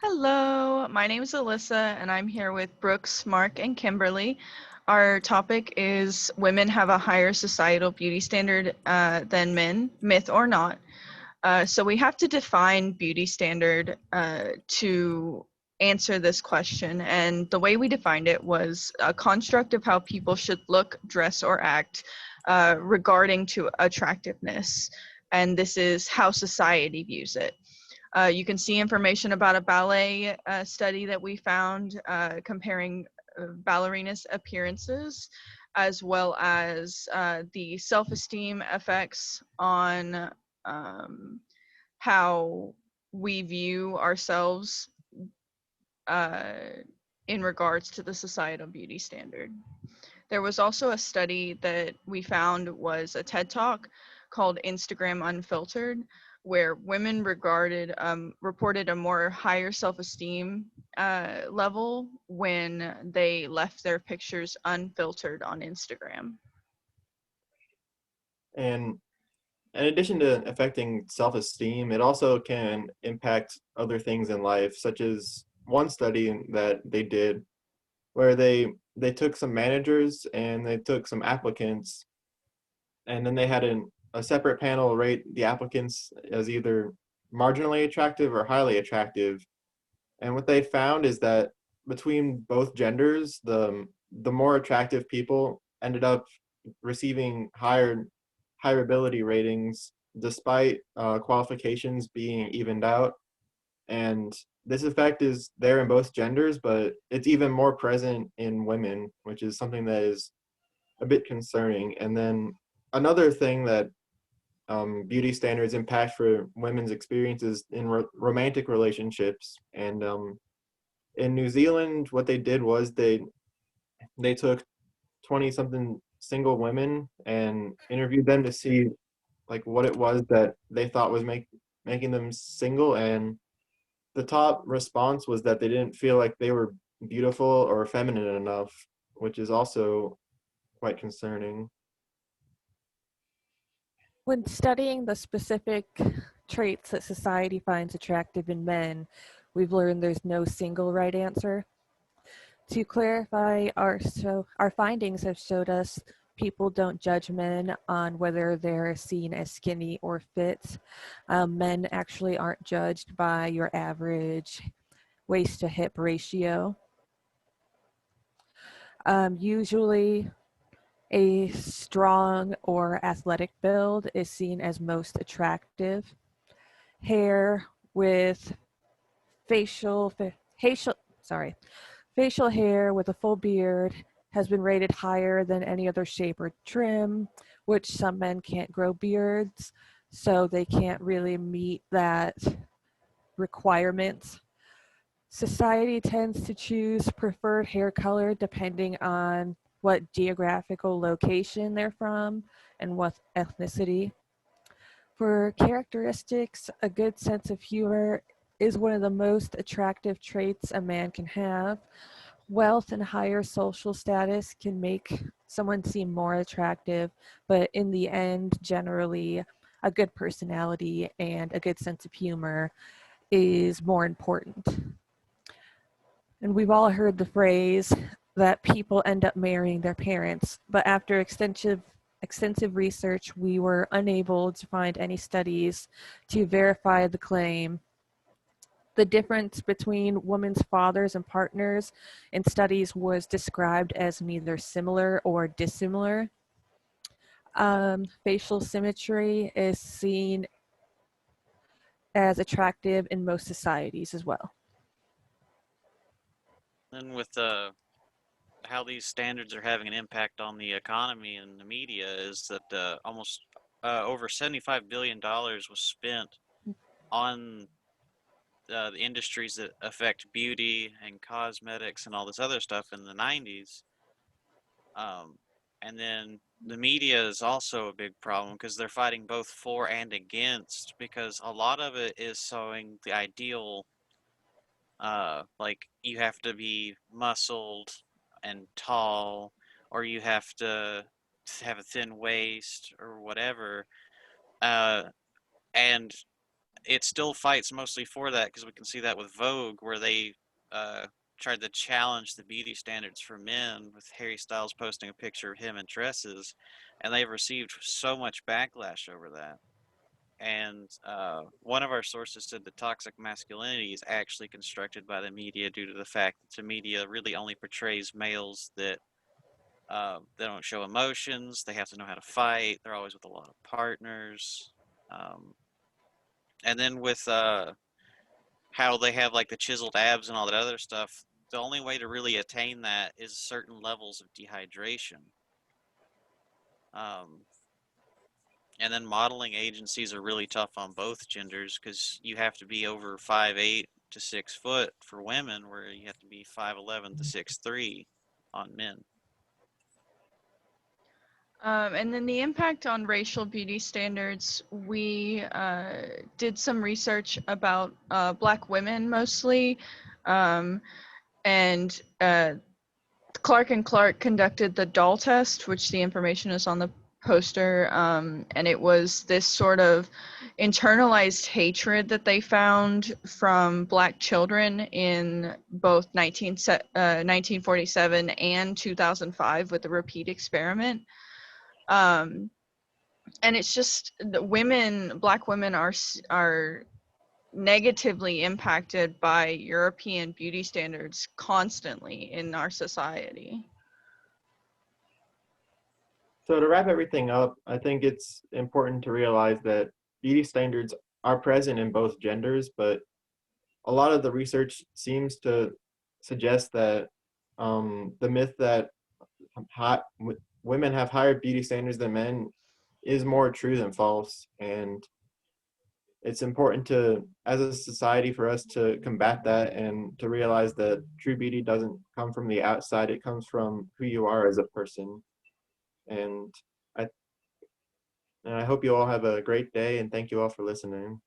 Hello, my name is Alyssa, and I'm here with Brooks, Mark, and Kimberly. Our topic is women have a higher societal beauty standard than men, myth or not. So we have to define beauty standard to answer this question, and the way we defined it was a construct of how people should look, dress, or act regarding to attractiveness, and this is how society views it. You can see information about a ballet study that we found comparing ballerinas' appearances as well as the self-esteem effects on how we view ourselves uh, in regards to the societal beauty standard. There was also a study that we found was a TED Talk called Instagram Unfiltered, where women reported a more higher self-esteem level when they left their pictures unfiltered on Instagram. And in addition to affecting self-esteem, it also can impact other things in life, such as one study that they did where they took some managers and they took some applicants, and then they had a separate panel rate the applicants as either marginally attractive or highly attractive. And what they found is that between both genders, the more attractive people ended up receiving higher ability ratings despite qualifications being evened out. And this effect is there in both genders, but it's even more present in women, which is something that is a bit concerning. And then another thing that beauty standards impact for women's experiences in romantic relationships. And in New Zealand, what they did was they took 20 something single women and interviewed them to see like what it was that they thought was making them single, and the top response was that they didn't feel like they were beautiful or feminine enough, which is also quite concerning. When studying the specific traits that society finds attractive in men, we've learned there's no single right answer. To clarify, our findings have showed us people don't judge men on whether they're seen as skinny or fit. Men actually aren't judged by your average waist to hip ratio. Usually, a strong or athletic build is seen as most attractive. Hair with facial, facial, sorry, facial hair with a full beard has been rated higher than any other shape or trim, which some men can't grow beards, so they can't really meet that requirement. Society tends to choose preferred hair color depending on what geographical location they're from and what ethnicity. For characteristics, a good sense of humor is one of the most attractive traits a man can have. Wealth and higher social status can make someone seem more attractive, but in the end, generally, a good personality and a good sense of humor is more important. And we've all heard the phrase that people end up marrying their parents, but after extensive research, we were unable to find any studies to verify the claim. The difference between women's fathers and partners in studies was described as neither similar or dissimilar. Facial symmetry is seen as attractive in most societies as well. And with how these standards are having an impact on the economy and the media is that almost over $75 billion was spent on the industries that affect beauty and cosmetics and all this other stuff in the 90s. Um, and then the media is also a big problem because they're fighting both for and against, because a lot of it is showing the ideal, like you have to be muscled and tall, or you have to have a thin waist or whatever. Uh, and it still fights mostly for that, because we can see that with Vogue, where they tried to challenge the beauty standards for men with Harry Styles posting a picture of him in dresses, and they've received so much backlash over that. And one of our sources said that toxic masculinity is actually constructed by the media due to the fact that the media really only portrays males that they don't show emotions. They have to know how to fight. They're always with a lot of partners. And then with how they have like the chiseled abs and all that other stuff, the only way to really attain that is certain levels of dehydration. Um, and then modeling agencies are really tough on both genders, because you have to be over 5'8" to 6 foot for women, where you have to be 5'11" to 6'3" on men. And then the impact on racial beauty standards, we did some research about Black women mostly, and Clark and Clark conducted the doll test, which the information is on the poster, and it was this sort of internalized hatred that they found from Black children in both 1947 and 2005 with the repeat experiment. And it's just the Black women are negatively impacted by European beauty standards constantly in our society. So to wrap everything up, I think it's important to realize that beauty standards are present in both genders, but a lot of the research seems to suggest that the myth that women have higher beauty standards than men is more true than false. And it's important to, as a society, for us to combat that and to realize that true beauty doesn't come from the outside, it comes from who you are as a person. And I hope you all have a great day, and thank you all for listening.